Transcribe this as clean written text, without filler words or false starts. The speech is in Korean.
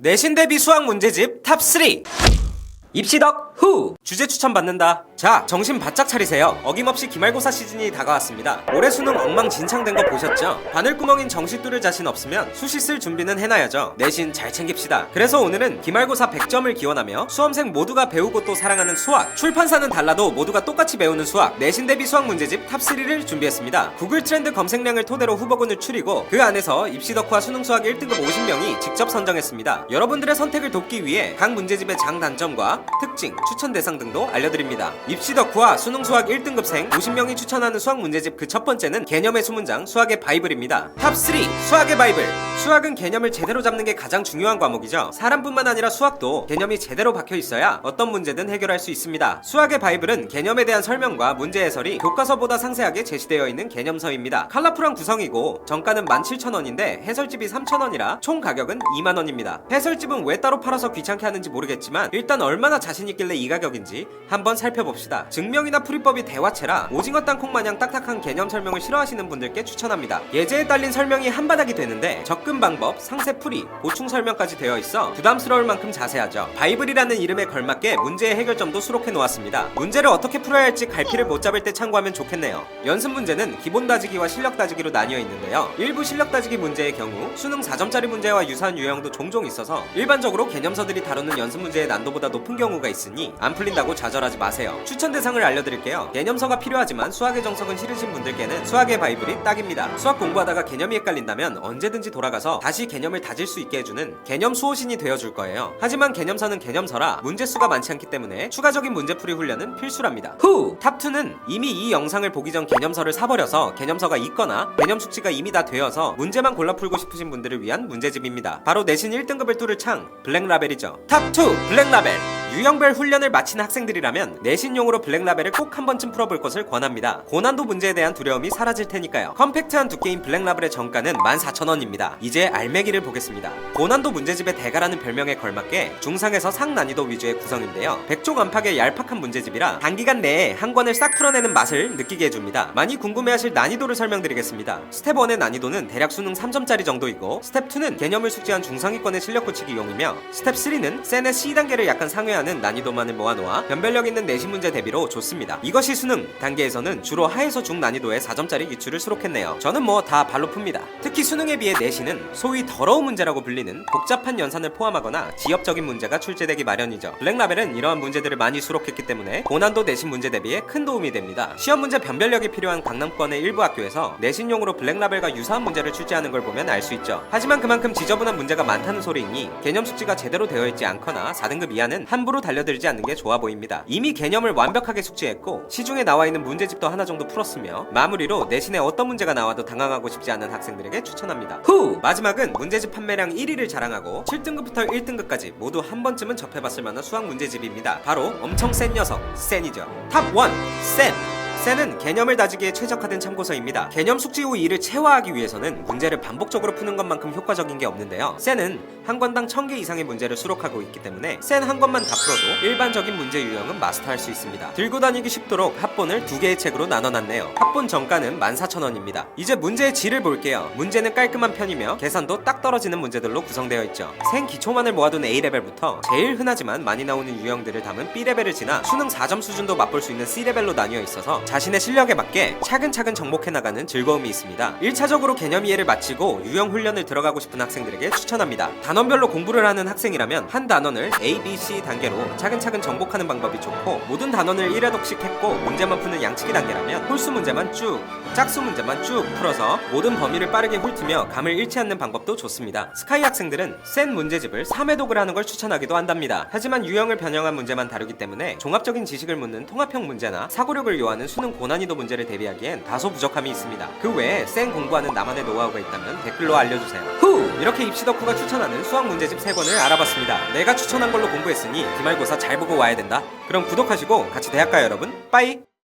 내신 대비 수학 문제집 탑3 입시덕 후! 주제 추천 받는다. 자, 정신 바짝 차리세요. 어김없이 기말고사 시즌이 다가왔습니다. 올해 수능 엉망진창된 거 보셨죠? 바늘구멍인 정시 뚫을 자신 없으면 수시 쓸 준비는 해놔야죠. 내신 잘 챙깁시다. 그래서 오늘은 기말고사 100점을 기원하며 수험생 모두가 배우고 또 사랑하는 수학, 출판사는 달라도 모두가 똑같이 배우는 수학, 내신 대비 수학 문제집 탑3를 준비했습니다. 구글 트렌드 검색량을 토대로 후보군을 추리고 그 안에서 입시덕후와 수능수학 1등급 50명이 직접 선정했습니다. 여러분들의 선택을 돕기 위해 각 문제집의 장단점과 특징, 추천 대상 등도 알려드립니다. 입시덕후와 수능수학 1등급생 50명이 추천하는 수학 문제집 그 첫 번째는 개념의 수문장, 수학의 바이블입니다. 탑3 수학의 바이블. 수학은 개념을 제대로 잡는 게 가장 중요한 과목이죠. 사람뿐만 아니라 수학도 개념이 제대로 박혀 있어야 어떤 문제든 해결할 수 있습니다. 수학의 바이블은 개념에 대한 설명과 문제 해설이 교과서보다 상세하게 제시되어 있는 개념서입니다. 컬러풀한 구성이고 정가는 17,000원인데 해설집이 3,000원이라 총 가격은 2만원입니다. 해설집은 왜 따로 팔아서 귀찮게 하는지 모르겠지만 일단 얼마나 자신 있길래 이 가격인지 한번 살펴봅시다. 증명이나 풀이법이 대화체라 오징어 땅콩 마냥 딱딱한 개념 설명을 싫어하시는 분들께 추천합니다. 예제에 딸린 설명이 한바닥이 되는데 접근 방법, 상세 풀이, 보충 설명까지 되어 있어 부담스러울 만큼 자세하죠. 바이블이라는 이름에 걸맞게 문제의 해결점도 수록해 놓았습니다. 문제를 어떻게 풀어야 할지 갈피를 못 잡을 때 참고하면 좋겠네요. 연습 문제는 기본 다지기와 실력 다지기로 나뉘어 있는데요. 일부 실력 다지기 문제의 경우 수능 4점짜리 문제와 유사한 유형도 종종 있어서 일반적으로 개념서들이 다루는 연습 문제의 난도보다 높은 경우가 있으니 안 풀린다고 좌절하지 마세요. 추천 대상을 알려드릴게요. 개념서가 필요하지만 수학의 정석은 싫으신 분들께는 수학의 바이블이 딱입니다. 수학 공부하다가 개념이 헷갈린다면 언제든지 돌아가서 다시 개념을 다질 수 있게 해주는 개념 수호신이 되어줄 거예요. 하지만 개념서는 개념서라 문제수가 많지 않기 때문에 추가적인 문제풀이 훈련은 필수랍니다. 후! 탑2는 이미 이 영상을 보기 전 개념서를 사버려서 개념서가 있거나 개념 숙지가 이미 다 되어서 문제만 골라 풀고 싶으신 분들을 위한 문제집입니다. 바로 내신 1등급을 뚫을 창 블랙라벨이죠. 탑2 블랙라벨. 유형별 훈련을 마친 학생들이라면 내신용으로 블랙라벨을 꼭 한 번쯤 풀어볼 것을 권합니다. 고난도 문제에 대한 두려움이 사라질 테니까요. 컴팩트한 두께인 블랙라벨의 정가는 14,000원입니다. 이제 알매기를 보겠습니다. 고난도 문제집의 대가라는 별명에 걸맞게 중상에서 상난이도 위주의 구성인데요. 100쪽 안팎의 얄팍한 문제집이라 단기간 내에 한 권을 싹 풀어내는 맛을 느끼게 해줍니다. 많이 궁금해하실 난이도를 설명드리겠습니다. 스텝 1의 난이도는 대략 수능 3점짜리 정도이고 스텝 2는 개념을 숙지한 중상위권의 실력 고치기용이며 스텝 3는 센의 C단계를 약간 상회하는 난이도만을 모아놓아 변별력 있는 내신 문제 대비로 좋습니다. 이것이 수능 단계에서는 주로 하에서 중 난이도의 4점짜리 기출을 수록했네요. 저는 뭐 다 발로 풉니다. 특히 수능에 비해 내신은 소위 더러운 문제라고 불리는 복잡한 연산을 포함하거나 지엽적인 문제가 출제되기 마련이죠. 블랙라벨은 이러한 문제들을 많이 수록했기 때문에 고난도 내신 문제 대비에 큰 도움이 됩니다. 시험 문제 변별력이 필요한 강남권의 일부 학교에서 내신용으로 블랙라벨과 유사한 문제를 출제하는 걸 보면 알 수 있죠. 하지만 그만큼 지저분한 문제가 많다는 소리이니 개념 숙지가 제대로 되어 있지 않거나 4등급 이하는 함부로 달려들지 않는 게 좋아 보입니다. 이미 개념을 완벽하게 숙지했고 시중에 나와 있는 문제집도 하나 정도 풀었으며 마무리로 내신에 어떤 문제가 나와도 당황하고 싶지 않은 학생들에게 추천합니다. 후! 마지막은 문제집 판매량 1위를 자랑하고 7등급부터 1등급까지 모두 한 번쯤은 접해봤을 만한 수학 문제집입니다. 바로 엄청 센 녀석, 센이죠. 탑1 센! 센은 개념을 다지기에 최적화된 참고서입니다. 개념 숙지 후 이를 체화하기 위해서는 문제를 반복적으로 푸는 것만큼 효과적인 게 없는데요. 센은 한 권당 1000개 이상의 문제를 수록하고 있기 때문에 센 한 권만 다 풀어도 일반적인 문제 유형은 마스터할 수 있습니다. 들고 다니기 쉽도록 합본을 2개의 책으로 나눠놨네요. 합본 정가는 14,000원입니다. 이제 문제의 질을 볼게요. 문제는 깔끔한 편이며 계산도 딱 떨어지는 문제들로 구성되어 있죠. 생 기초만을 모아둔 A레벨부터 제일 흔하지만 많이 나오는 유형들을 담은 B레벨을 지나 수능 4점 수준도 맛볼 수 있는 C레벨로 나뉘어 있어서 자신의 실력에 맞게 차근차근 정복해 나가는 즐거움이 있습니다. 1차적으로 개념 이해를 마치고 유형 훈련을 들어가고 싶은 학생들에게 추천합니다. 단원별로 공부를 하는 학생이라면 한 단원을 A, B, C 단계로 차근차근 정복하는 방법이 좋고 모든 단원을 1회독씩 했고 문제만 푸는 양치기 단계라면 홀수 문제만 쭉, 짝수 문제만 쭉 풀어서 모든 범위를 빠르게 훑으며 감을 잃지 않는 방법도 좋습니다. 스카이 학생들은 센 문제집을 3회독을 하는 걸 추천하기도 한답니다. 하지만 유형을 변형한 문제만 다루기 때문에 종합적인 지식을 묻는 통합형 문제나 사고력을 요하는 수능 고난이도 문제를 대비하기엔 다소 부족함이 있습니다. 그 외에 쌩 공부하는 나만의 노하우가 있다면 댓글로 알려주세요. 후! 이렇게 입시덕후가 추천하는 수학 문제집 3권을 알아봤습니다. 내가 추천한 걸로 공부했으니 기말고사 잘 보고 와야 된다. 그럼 구독하시고 같이 대학 가요 여러분. 빠이!